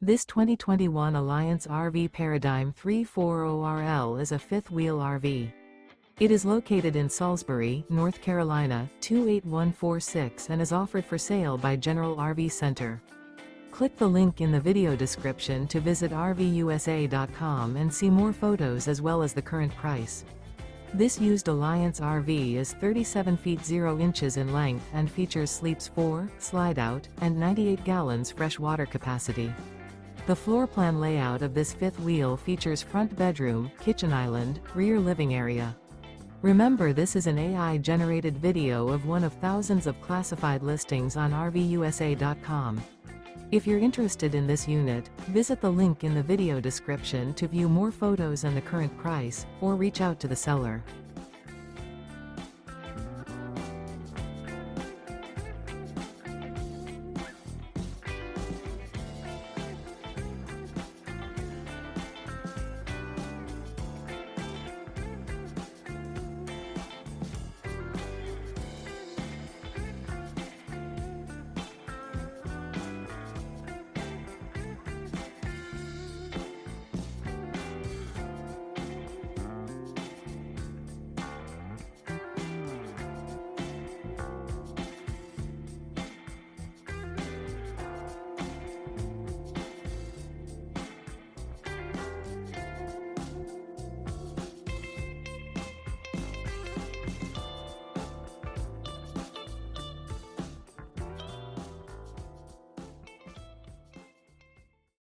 This 2021 Alliance RV Paradigm 340RL is a fifth-wheel RV. It is located in Salisbury, North Carolina, 28146 and is offered for sale by General RV Center. Click the link in the video description to visit RVUSA.com and see more photos as well as the current price. This used Alliance RV is 37 feet 0 inches in length and features sleeps 4, Slideout, and 98 gallons fresh water capacity. The floor plan layout of this fifth wheel features front bedroom, kitchen island, rear living area. Remember, this is an AI-generated video of one of thousands of classified listings on RVUSA.com. If you're interested in this unit, visit the link in the video description to view more photos and the current price, or reach out to the seller.